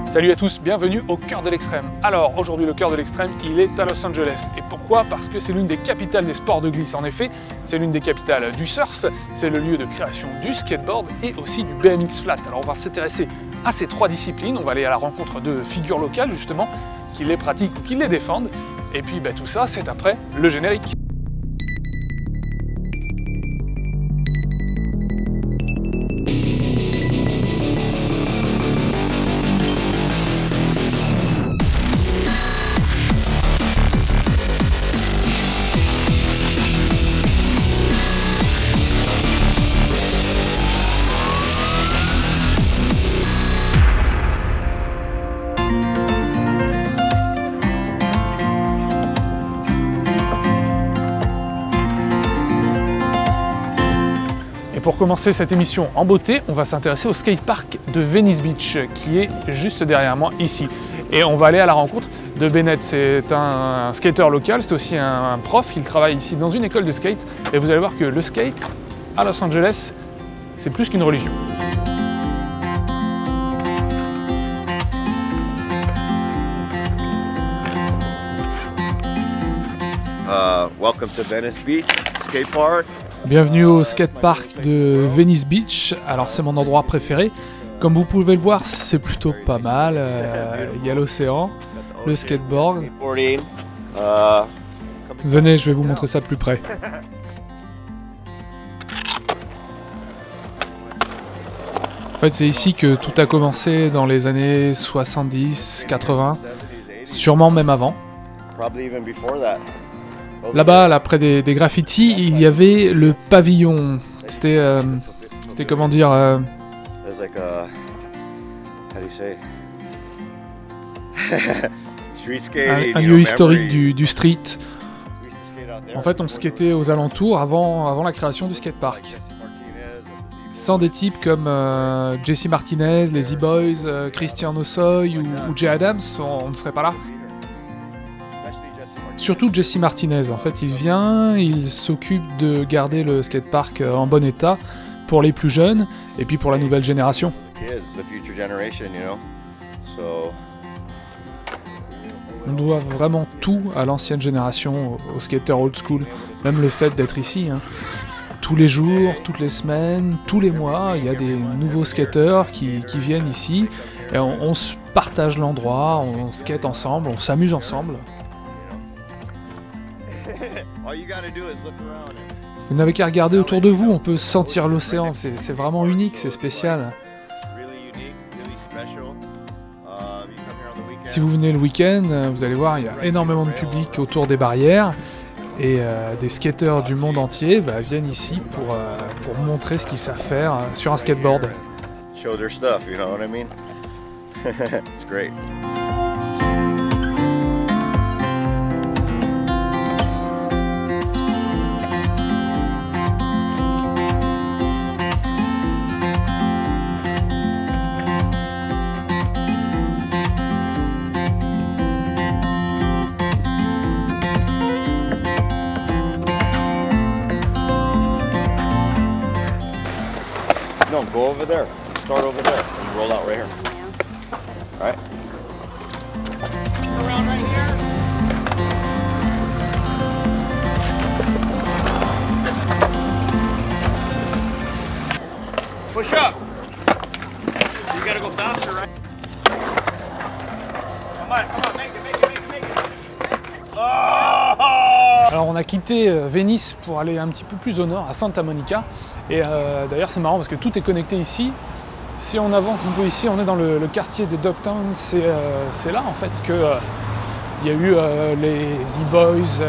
Salut à tous, bienvenue au cœur de l'extrême. Alors aujourd'hui le cœur de l'extrême il est à Los Angeles. Et pourquoi? Parce que c'est l'une des capitales des sports de glisse. En effet, c'est l'une des capitales du surf, c'est le lieu de création du skateboard et aussi du BMX flat. Alors on va s'intéresser à ces trois disciplines, on va aller à la rencontre de figures locales justement, qui les pratiquent ou qui les défendent. Et puis tout ça c'est après le générique. Pour commencer cette émission en beauté, on va s'intéresser au skatepark de Venice Beach qui est juste derrière moi ici. Et on va aller à la rencontre de Bennett. C'est un skateur local, c'est aussi un prof. Il travaille ici dans une école de skate. Et vous allez voir que le skate à Los Angeles, c'est plus qu'une religion. Welcome to Venice Beach Skate Park. Bienvenue au skatepark de Venice Beach. Alors c'est mon endroit préféré. Comme vous pouvez le voir, c'est plutôt pas mal. Il y a l'océan, le skateboard. Venez, je vais vous montrer ça de plus près. En fait, c'est ici que tout a commencé dans les années 70, 80, sûrement même avant. Là-bas, là, près des graffitis, il y avait le pavillon. C'était comment dire un lieu historique du street. En fait, on skatait aux alentours avant la création du skatepark. Sans des types comme Jesse Martinez, les Z-Boys, Christian Ossoy ou Jay Adams, on ne serait pas là. Surtout Jesse Martinez, en fait il vient, il s'occupe de garder le skatepark en bon état pour les plus jeunes et puis pour la nouvelle génération. On doit vraiment tout à l'ancienne génération, aux skateurs old school, même le fait d'être ici. Tous les jours, toutes les semaines, tous les mois, il y a des nouveaux skateurs qui viennent ici et on se partage l'endroit, on skate ensemble, on s'amuse ensemble. Vous n'avez qu'à regarder autour de vous, on peut sentir l'océan, c'est vraiment unique, c'est spécial. Si vous venez le week-end, vous allez voir, il y a énormément de public autour des barrières et des skateurs du monde entier viennent ici pour montrer ce qu'ils savent faire sur un skateboard. Show their stuff, you know what I mean? It's great. No, go over there. Start over there and roll out right here. All right? Around right here. Push up. You gotta go faster, right? Come on, make it. Oh! Alors on a quitté Venice pour aller un petit peu plus au nord, à Santa Monica. Et d'ailleurs c'est marrant parce que tout est connecté ici. Si on avance un peu ici, on est dans le quartier de Dogtown. C'est là en fait que il y a eu les Z-Boys,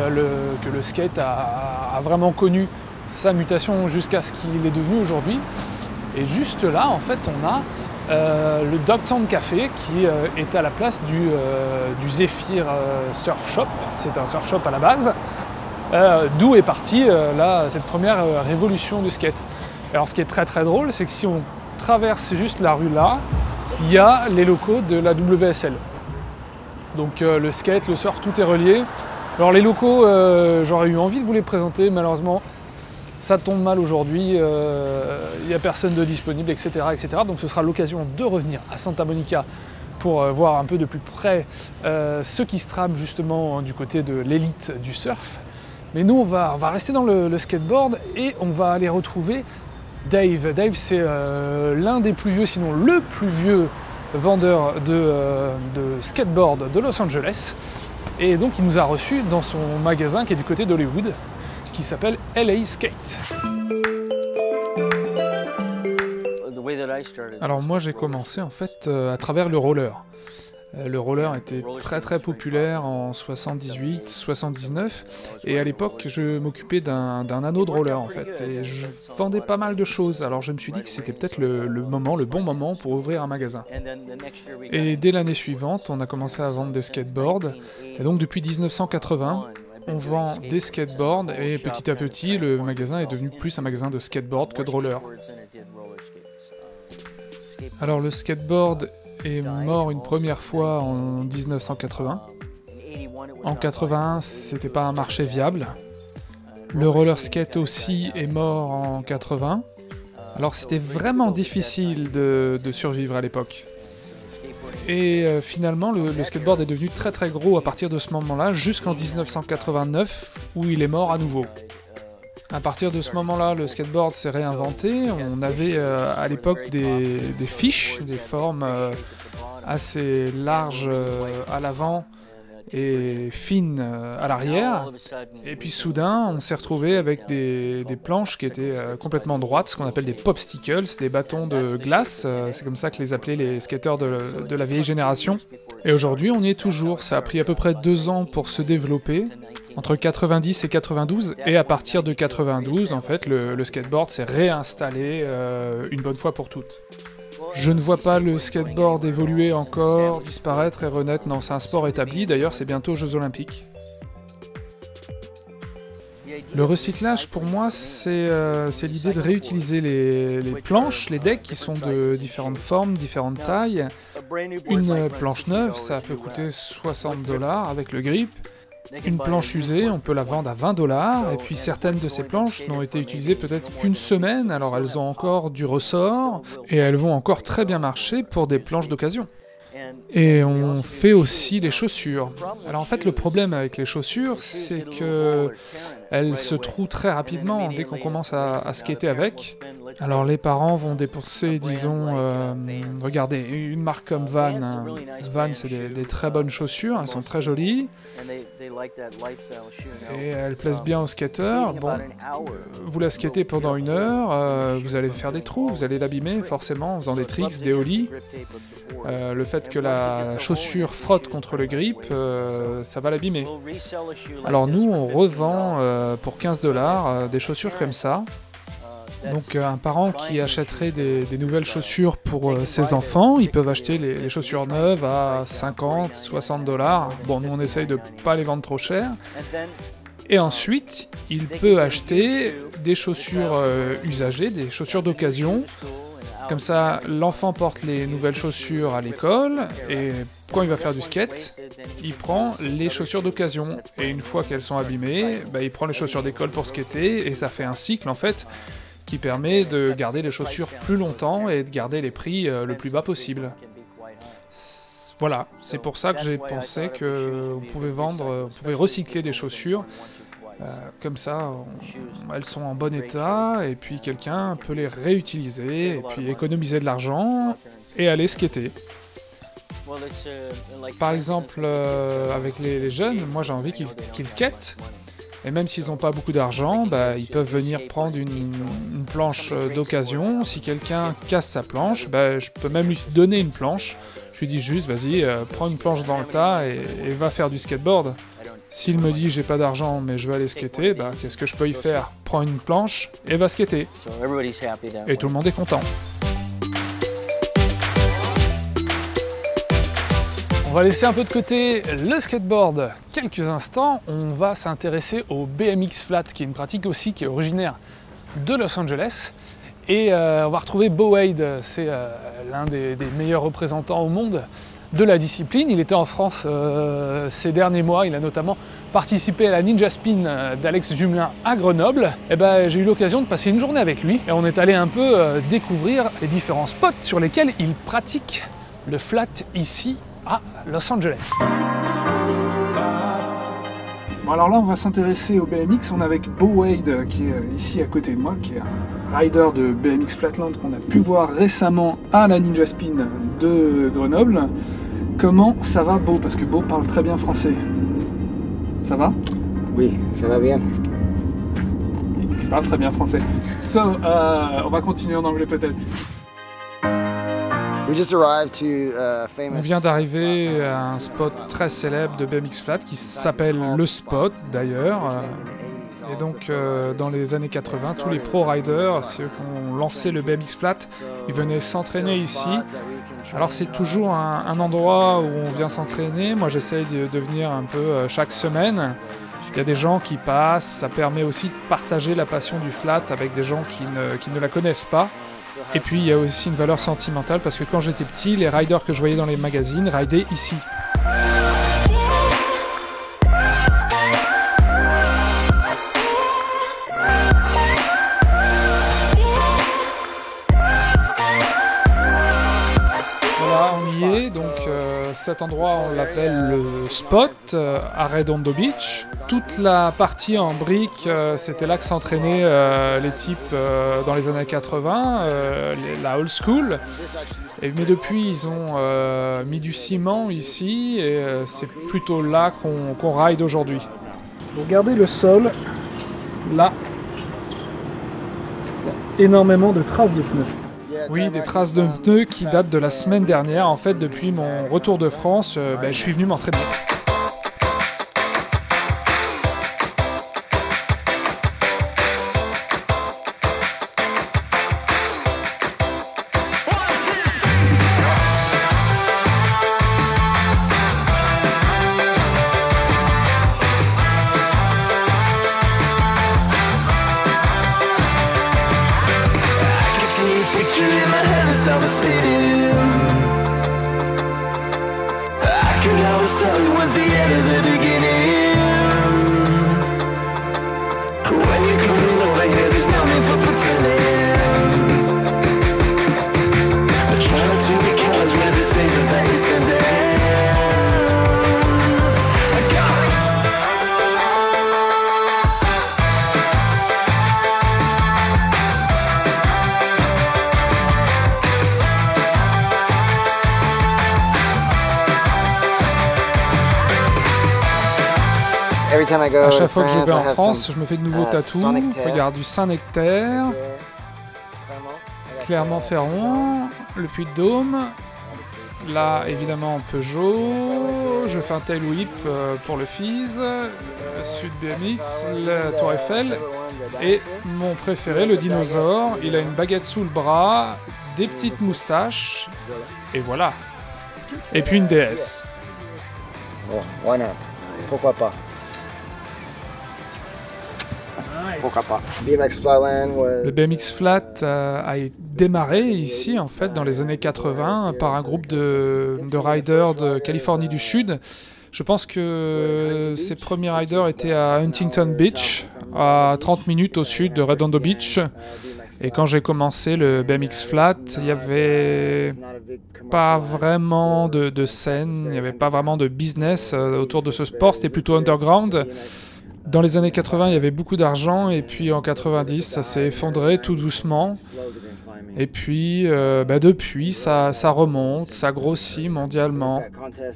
que le skate a vraiment connu sa mutation jusqu'à ce qu'il est devenu aujourd'hui. Et juste là en fait on a le Dogtown Café qui est à la place du Zephyr Surf Shop. C'est un surf shop à la base. D'où est partie cette première révolution du skate. Alors ce qui est très très drôle, c'est que si on traverse juste la rue là, il y a les locaux de la WSL. Donc le skate, le surf, tout est relié. Alors les locaux, j'aurais eu envie de vous les présenter, malheureusement ça tombe mal aujourd'hui, il n'y a personne de disponible, etc., etc. Donc ce sera l'occasion de revenir à Santa Monica pour voir un peu de plus près ce qui se trame justement du côté de l'élite du surf. Mais nous, on va rester dans le skateboard et on va aller retrouver Dave. Dave, c'est l'un des plus vieux, sinon le plus vieux vendeur de skateboard de Los Angeles. Et donc il nous a reçus dans son magasin qui est du côté d'Hollywood, qui s'appelle LA Skate. Alors moi j'ai commencé en fait à travers le roller. Le roller était très populaire en 78, 79 et à l'époque je m'occupais d'un anneau de roller en fait et je vendais pas mal de choses, alors je me suis dit que c'était peut-être le bon moment pour ouvrir un magasin. Et dès l'année suivante on a commencé à vendre des skateboards et donc depuis 1980 on vend des skateboards et petit à petit le magasin est devenu plus un magasin de skateboard que de roller. Alors le skateboard est mort une première fois en 1980. En 81, c'était pas un marché viable. Le roller skate aussi est mort en 80. Alors c'était vraiment difficile de survivre à l'époque. Et finalement, le skateboard est devenu très gros à partir de ce moment-là, jusqu'en 1989, où il est mort à nouveau. À partir de ce moment-là, le skateboard s'est réinventé. On avait à l'époque des fiches, des formes assez larges à l'avant et fines à l'arrière. Et puis soudain, on s'est retrouvé avec des planches qui étaient complètement droites, ce qu'on appelle des popsicles, des bâtons de glace. C'est comme ça que les appelaient les skateurs de la vieille génération. Et aujourd'hui, on y est toujours. Ça a pris à peu près 2 ans pour se développer. Entre 90 et 92, et à partir de 92, en fait, le skateboard s'est réinstallé une bonne fois pour toutes. Je ne vois pas le skateboard évoluer encore, disparaître et renaître, non, c'est un sport établi, d'ailleurs c'est bientôt aux Jeux Olympiques. Le recyclage, pour moi, c'est l'idée de réutiliser les planches, les decks qui sont de différentes formes, différentes tailles. Une planche neuve, ça peut coûter 60 $ avec le grip. Une planche usée, on peut la vendre à 20 $, et puis certaines de ces planches n'ont été utilisées peut-être qu'une semaine, alors elles ont encore du ressort, et elles vont encore très bien marcher pour des planches d'occasion. Et on fait aussi les chaussures. Alors en fait, le problème avec les chaussures, c'est que elles se trouent très rapidement dès qu'on commence à skater avec. Alors les parents vont dépenser, disons, regardez, une marque comme Vans. Hein. Vans, c'est des très bonnes chaussures, elles sont très jolies. Et elles plaisent bien aux skateurs. Bon, vous la skatez pendant 1 heure, vous allez faire des trous, vous allez l'abîmer forcément en faisant des tricks, des ollies. Le fait que la chaussure frotte contre le grip, ça va l'abîmer. Alors nous, on revend pour 15 $ des chaussures comme ça. Donc un parent qui achèterait des nouvelles chaussures pour ses enfants, ils peuvent acheter les chaussures neuves à 50, 60 $. Bon, nous on essaye de pas les vendre trop cher. Et ensuite, il peut acheter des chaussures usagées, des chaussures d'occasion. Comme ça, l'enfant porte les nouvelles chaussures à l'école, et quand il va faire du skate, il prend les chaussures d'occasion. Et une fois qu'elles sont abîmées, il prend les chaussures d'école pour skater, et ça fait un cycle en fait, qui permet de garder les chaussures plus longtemps et de garder les prix le plus bas possible. Voilà, c'est pour ça que j'ai pensé que vous pouvez recycler des chaussures. Comme ça, elles sont en bon état, et puis quelqu'un peut les réutiliser, et puis économiser de l'argent, et aller skater. Par exemple, avec les jeunes, moi j'ai envie qu'ils skatent, et même s'ils n'ont pas beaucoup d'argent, ils peuvent venir prendre une planche d'occasion. Si quelqu'un casse sa planche, je peux même lui donner une planche. Je lui dis juste, vas-y, prends une planche dans le tas et va faire du skateboard. S'il me dit j'ai pas d'argent mais je vais aller skater, qu'est-ce que je peux y faire? Prends une planche et va skater. Et tout le monde est content. On va laisser un peu de côté le skateboard quelques instants. On va s'intéresser au BMX flat, qui est une pratique aussi qui est originaire de Los Angeles. Et on va retrouver Beau Wade, c'est l'un des meilleurs représentants au monde de la discipline. Il était en France ces derniers mois, il a notamment participer à la Ninja Spin d'Alex Jumelin à Grenoble, et ben, j'ai eu l'occasion de passer une journée avec lui et on est allé un peu découvrir les différents spots sur lesquels il pratique le flat ici à Los Angeles. Bon, alors là on va s'intéresser au BMX, on est avec Beau Wade qui est ici à côté de moi, qui est un rider de BMX Flatland qu'on a pu voir récemment à la Ninja Spin de Grenoble. Comment ça va Beau? Parce que Beau parle très bien français. Ça va? Oui, ça va bien. Il parle très bien français. So, on va continuer en anglais peut-être. On vient d'arriver à un spot très célèbre de BMX Flat qui s'appelle Le Spot d'ailleurs. Et donc dans les années 80, tous les pro riders, ceux qui ont lancé le BMX Flat, ils venaient s'entraîner ici. Alors c'est toujours un endroit où on vient s'entraîner. Moi j'essaye de venir un peu chaque semaine. Il y a des gens qui passent, ça permet aussi de partager la passion du flat avec des gens qui ne la connaissent pas. Et puis il y a aussi une valeur sentimentale parce que quand j'étais petit, les riders que je voyais dans les magazines ridaient ici. Voilà, on y est, donc cet endroit on l'appelle le Spot à Redondo Beach. Toute la partie en briques, c'était là que s'entraînaient les types dans les années 80, la old school. Mais depuis, ils ont mis du ciment ici et c'est plutôt là qu'on ride aujourd'hui. Regardez le sol, là, il y a énormément de traces de pneus. Oui, des traces de pneus qui datent de la semaine dernière. En fait, depuis mon retour de France, je suis venu m'entraîner. À chaque fois que je vais en France, je me fais de nouveaux tatous. Regarde, du Saint-Nectaire, Clermont-Ferrand, le Puy-de-Dôme. Là, évidemment, Peugeot. Je fais un tail whip pour le Fizz, Sud BMX, la Tour Eiffel. Et mon préféré, le dinosaure. Il a une baguette sous le bras, des petites moustaches. Et voilà. Et puis une DS. Bon, why not? Pourquoi pas? Pourquoi pas? Le BMX Flat a démarré ici, en fait, dans les années 80, par un groupe de riders de Californie du Sud. Je pense que ces premiers riders étaient à Huntington Beach, à 30 minutes au sud de Redondo Beach. Et quand j'ai commencé le BMX Flat, il n'y avait pas vraiment de scène, il n'y avait pas vraiment de business autour de ce sport, c'était plutôt underground. Dans les années 80, il y avait beaucoup d'argent, et puis en 90, ça s'est effondré tout doucement. Et puis, depuis, ça remonte, ça grossit mondialement.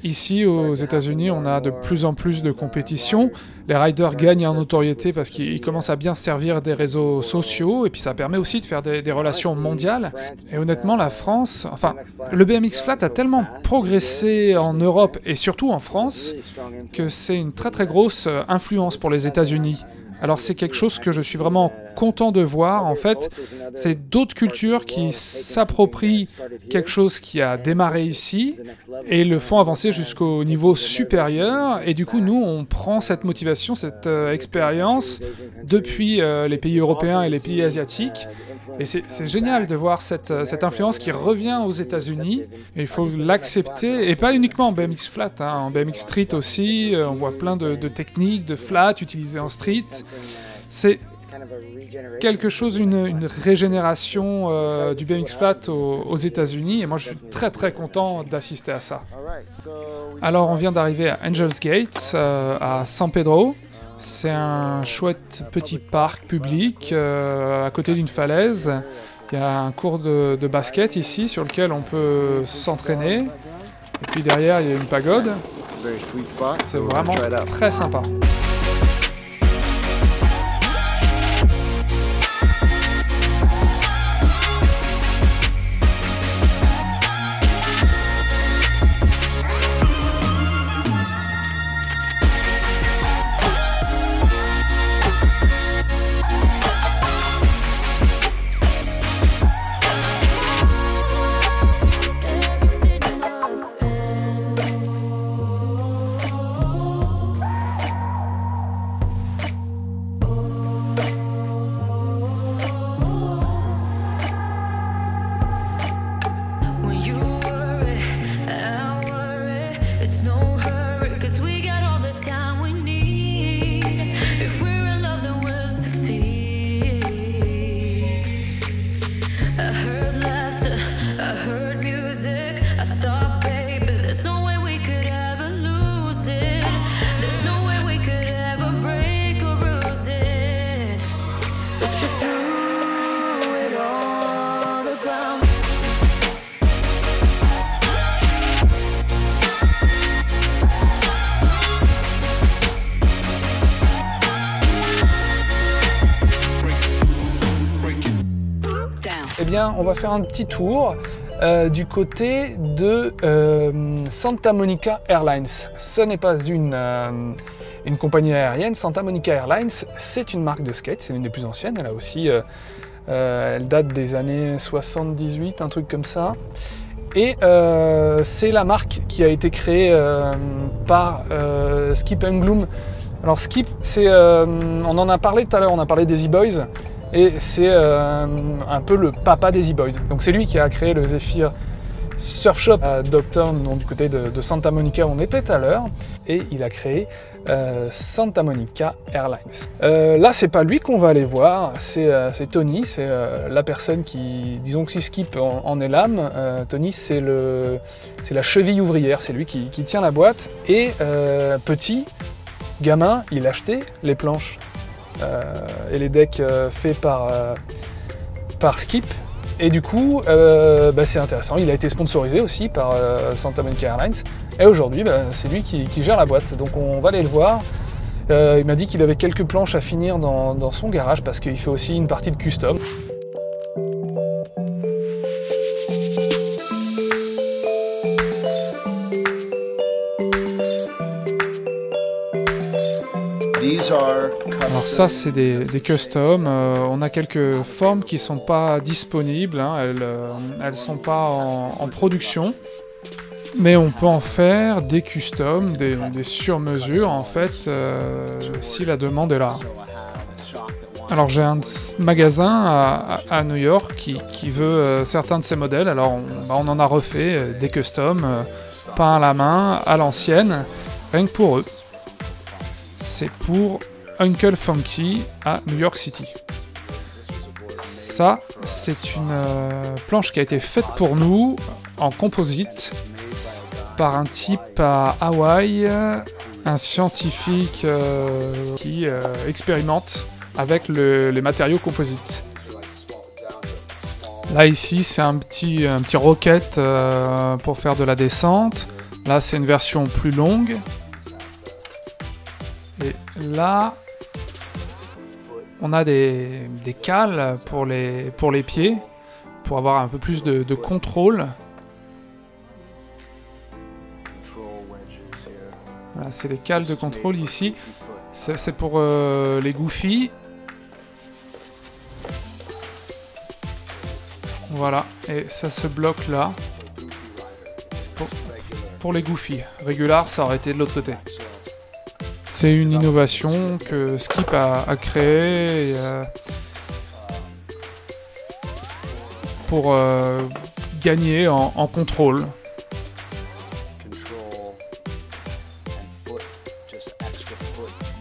Ici, aux États-Unis, on a de plus en plus de compétition. Les riders gagnent en notoriété parce qu'ils commencent à bien se servir des réseaux sociaux, et puis ça permet aussi de faire des relations mondiales. Et honnêtement, la France, enfin, le BMX Flat a tellement progressé en Europe, et surtout en France, que c'est une très très grosse influence pour les États-Unis. Alors c'est quelque chose que je suis vraiment content de voir, en fait, c'est d'autres cultures qui s'approprient quelque chose qui a démarré ici et le font avancer jusqu'au niveau supérieur, et du coup nous on prend cette motivation, cette expérience depuis les pays européens et les pays asiatiques, Et c'est génial de voir cette influence qui revient aux États-Unis. Et il faut l'accepter, et pas uniquement en BMX flat, hein, en BMX street aussi. On voit plein de techniques de flat utilisées en street. C'est quelque chose, une régénération du BMX flat aux États-Unis, et moi je suis très très content d'assister à ça. Alors on vient d'arriver à Angels Gate, à San Pedro. C'est un chouette petit parc public à côté d'une falaise. Il y a un court de basket ici sur lequel on peut s'entraîner. Et puis derrière il y a une pagode. C'est vraiment très sympa. Eh bien, on va faire un petit tour du côté de Santa Monica Airlines. Ce n'est pas une compagnie aérienne. Santa Monica Airlines, c'est une marque de skate, c'est l'une des plus anciennes. Elle a aussi, elle date des années 78, un truc comme ça. Et c'est la marque qui a été créée par Skip Engblom. Alors Skip, on en a parlé tout à l'heure, on a parlé des E-Boys. Et c'est un peu le papa des E-Boys. Donc c'est lui qui a créé le Zephyr Surf Shop à Dogtown, donc du côté de Santa Monica où on était tout à l'heure. Et il a créé Santa Monica Airlines. Là, c'est pas lui qu'on va aller voir, c'est Tony, c'est la personne qui, disons que si Skip en est l'âme, Tony c'est la cheville ouvrière, c'est lui qui tient la boîte. Et petit, gamin, il achetait les planches. Et les decks faits par Skip. Et du coup, c'est intéressant, il a été sponsorisé aussi par Santa Monica Airlines. Et aujourd'hui, c'est lui qui gère la boîte. Donc on va aller le voir. Il m'a dit qu'il avait quelques planches à finir dans son garage parce qu'il fait aussi une partie de custom. Alors ça c'est des customs, on a quelques formes qui ne sont pas disponibles, hein. Elles sont pas en production, mais on peut en faire des customs, des sur-mesures en fait, si la demande est là. Alors j'ai un magasin à New York qui veut certains de ces modèles, alors on en a refait des customs, peints à la main, à l'ancienne, rien que pour eux. C'est pour Uncle Funky à New York City. Ça, c'est une planche qui a été faite pour nous en composite par un type à Hawaï, un scientifique qui expérimente avec les matériaux composites. Là ici, c'est un petit rocket pour faire de la descente. Là, c'est une version plus longue. Et là, on a des cales pour les pieds, pour avoir un peu plus de contrôle. Voilà, c'est les cales de contrôle ici. C'est pour les Goofy. Voilà, et ça se bloque là. C'est pour les Goofy. Regular, ça aurait été de l'autre côté. C'est une innovation que Skip a créée. pour gagner en contrôle.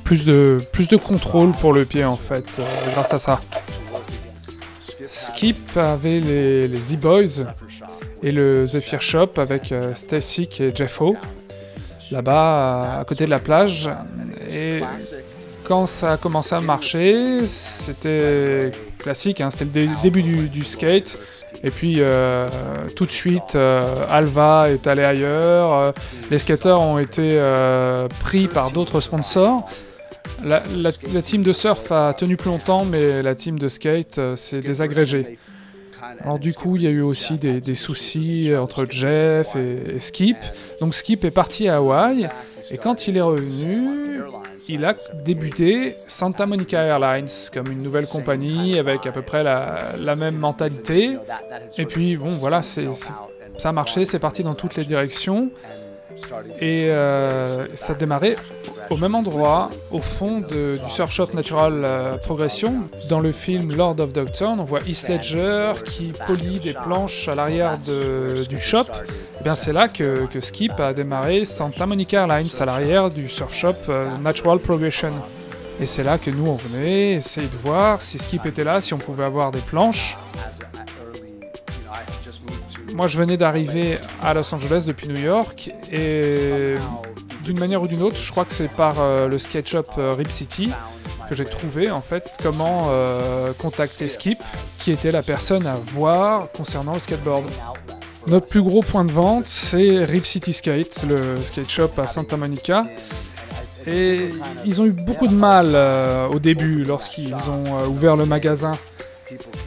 Plus de contrôle pour le pied en fait, grâce à ça. Skip avait les Z-Boys et le Zephyr Shop avec Stacy et Jeffo, là-bas à côté de la plage. Et quand ça a commencé à marcher, c'était classique, hein, c'était le début du skate. Et puis tout de suite, Alva est allé ailleurs, les skateurs ont été pris par d'autres sponsors. La team de surf a tenu plus longtemps, mais la team de skate s'est désagrégée. Alors du coup, il y a eu aussi des soucis entre Jeff et Skip. Donc Skip est parti à Hawaï, et quand il est revenu, il a débuté Santa Monica Airlines comme une nouvelle compagnie avec à peu près la même mentalité. Et puis bon, voilà, ça a marché, c'est parti dans toutes les directions. Et ça a démarré au même endroit, au fond du surf shop Natural Progression. Dans le film Lord of Dogtown, on voit Heath Ledger qui polit des planches à l'arrière du shop. Et bien c'est là que Skip a démarré Santa Monica Airlines, à l'arrière du surf shop Natural Progression. Et c'est là que nous on venait essayer de voir si Skip était là, si on pouvait avoir des planches. Moi je venais d'arriver à Los Angeles depuis New York, et d'une manière ou d'une autre, je crois que c'est par le skate shop Rip City que j'ai trouvé en fait comment contacter Skip, qui était la personne à voir concernant le skateboard. Notre plus gros point de vente, c'est Rip City Skate, le skate shop à Santa Monica. Et ils ont eu beaucoup de mal au début lorsqu'ils ont ouvert le magasin.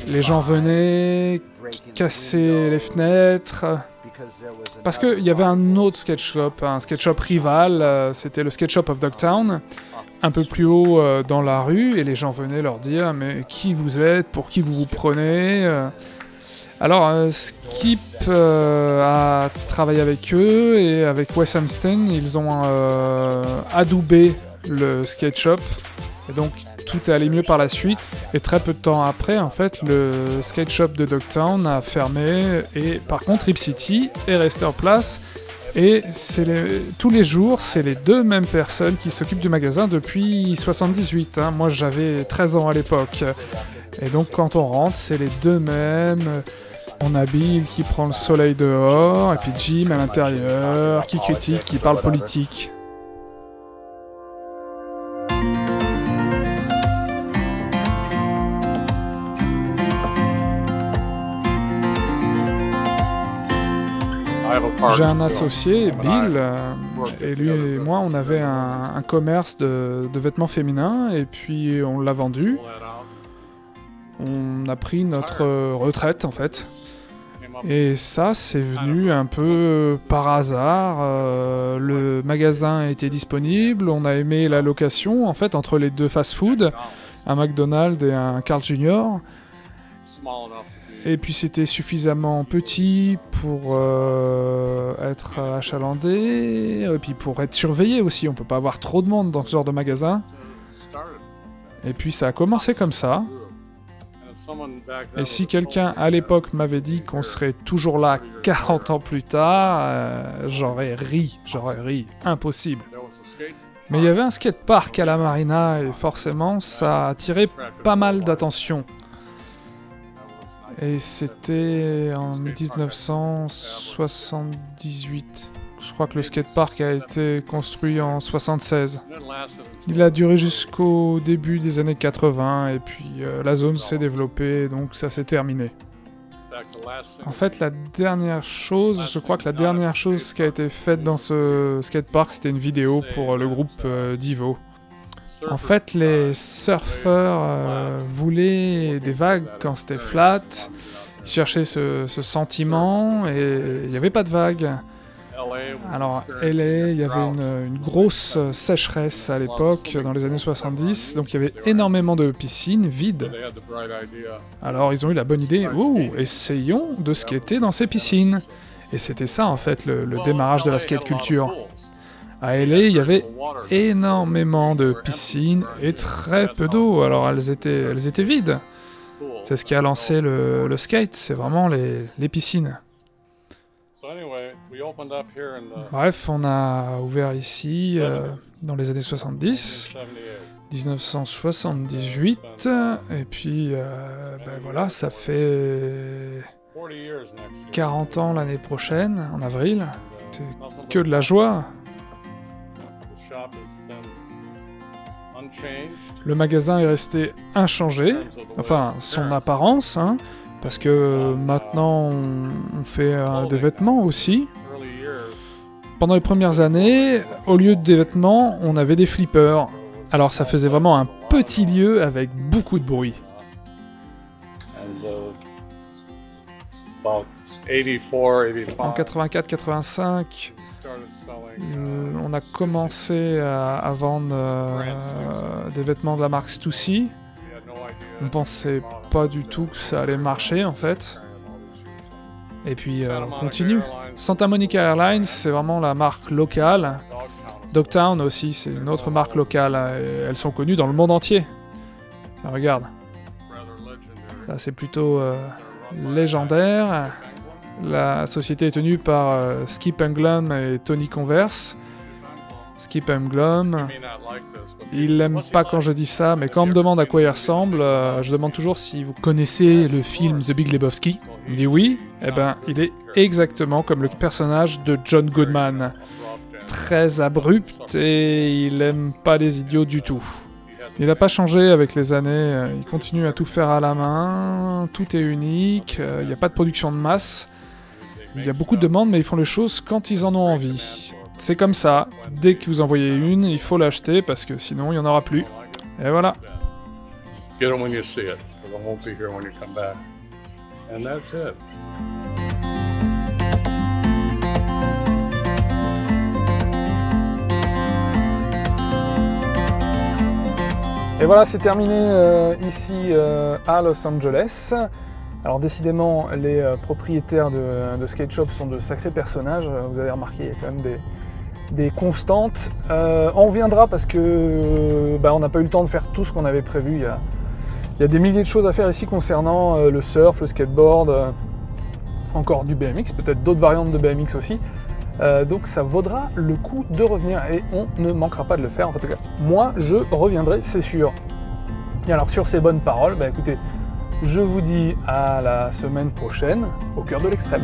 Les gens venaient casser les fenêtres, parce qu'il y avait un autre skate shop, un skate shop rival, c'était le skate shop of Dogtown, un peu plus haut dans la rue, et les gens venaient leur dire « mais qui vous êtes, pour qui vous vous prenez ?» Alors Skip a travaillé avec eux, et avec Wes Hamstein, ils ont adoubé le skate shop, et donc tout est allé mieux par la suite. Et très peu de temps après, en fait, le skate shop de Dogtown a fermé, et par contre Rip City est resté en place. Et tous les jours, c'est les deux mêmes personnes qui s'occupent du magasin depuis 78. Hein. Moi, j'avais 13 ans à l'époque. Et donc, quand on rentre, c'est les deux mêmes. On a Bill qui prend le soleil dehors, et puis Jim à l'intérieur, qui critique, qui parle politique. J'ai un associé, Bill, et lui et moi, on avait un commerce de vêtements féminins, et puis on l'a vendu. On a pris notre retraite, en fait. Et ça, c'est venu un peu par hasard. Le magasin était disponible, on a aimé la location, en fait, entre les deux fast-food, un McDonald's et un Carl Jr. Et puis c'était suffisamment petit pour être achalandé, et puis pour être surveillé aussi, on peut pas avoir trop de monde dans ce genre de magasin. Et puis ça a commencé comme ça. Et si quelqu'un à l'époque m'avait dit qu'on serait toujours là 40 ans plus tard, j'aurais ri, impossible. Mais il y avait un skatepark à la marina, et forcément ça a attiré pas mal d'attention. Et c'était en 1978. Je crois que le skatepark a été construit en 76. Il a duré jusqu'au début des années 80, et puis la zone s'est développée, donc ça s'est terminé. En fait, je crois que la dernière chose qui a été faite dans ce skatepark, c'était une vidéo pour le groupe Devo. En fait, les surfeurs voulaient des vagues quand c'était flat, ils cherchaient ce sentiment, et il n'y avait pas de vagues. Alors, LA, il y avait une grosse sécheresse à l'époque, dans les années 70, donc il y avait énormément de piscines vides. Alors, ils ont eu la bonne idée, essayons de skater dans ces piscines. Et c'était ça, en fait, le démarrage de la skate culture. À LA, il y avait énormément de piscines et très peu d'eau, alors elles étaient vides. C'est ce qui a lancé le skate, c'est vraiment les piscines. Bref, on a ouvert ici dans les années 70, 1978, et puis ben voilà, ça fait 40 ans l'année prochaine, en avril. C'est que de la joie. Le magasin est resté inchangé, enfin son apparence, hein, parce que maintenant on fait des vêtements aussi. Pendant les premières années, au lieu des vêtements, on avait des flippers. Alors ça faisait vraiment un petit lieu avec beaucoup de bruit. En 84-85, on a commencé à vendre des vêtements de la marque Stussy. On pensait pas du tout que ça allait marcher en fait. Et puis on continue. Santa Monica Airlines, c'est vraiment la marque locale. Dogtown aussi, c'est une autre marque locale. Et elles sont connues dans le monde entier. Ça, regarde. Ça, c'est plutôt légendaire. La société est tenue par Skip Englund et Tony Converse. Skip Englund, il n'aime pas quand je dis ça, mais quand on me demande à quoi il ressemble, je demande toujours si vous connaissez le film The Big Lebowski. Il me dit oui, eh ben il est exactement comme le personnage de John Goodman. Très abrupt et il n'aime pas les idiots du tout. Il n'a pas changé avec les années, il continue à tout faire à la main, tout est unique, il n'y a pas de production de masse. Il y a beaucoup de demandes, mais ils font les choses quand ils en ont envie. C'est comme ça, dès que vous en voyez une, il faut l'acheter parce que sinon il n'y en aura plus. Et voilà. Get them when you see it, because I won't be here when you come back. And that's it. Et voilà, c'est terminé ici à Los Angeles. Alors décidément, les propriétaires de skate shop sont de sacrés personnages. Vous avez remarqué, il y a quand même des constantes. On reviendra parce que on n'a pas eu le temps de faire tout ce qu'on avait prévu. Il y a des milliers de choses à faire ici concernant le surf, le skateboard, encore du BMX, peut-être d'autres variantes de BMX aussi. Donc ça vaudra le coup de revenir et on ne manquera pas de le faire. En tout cas, moi je reviendrai, c'est sûr. Et alors sur ces bonnes paroles, écoutez, je vous dis à la semaine prochaine au cœur de l'extrême.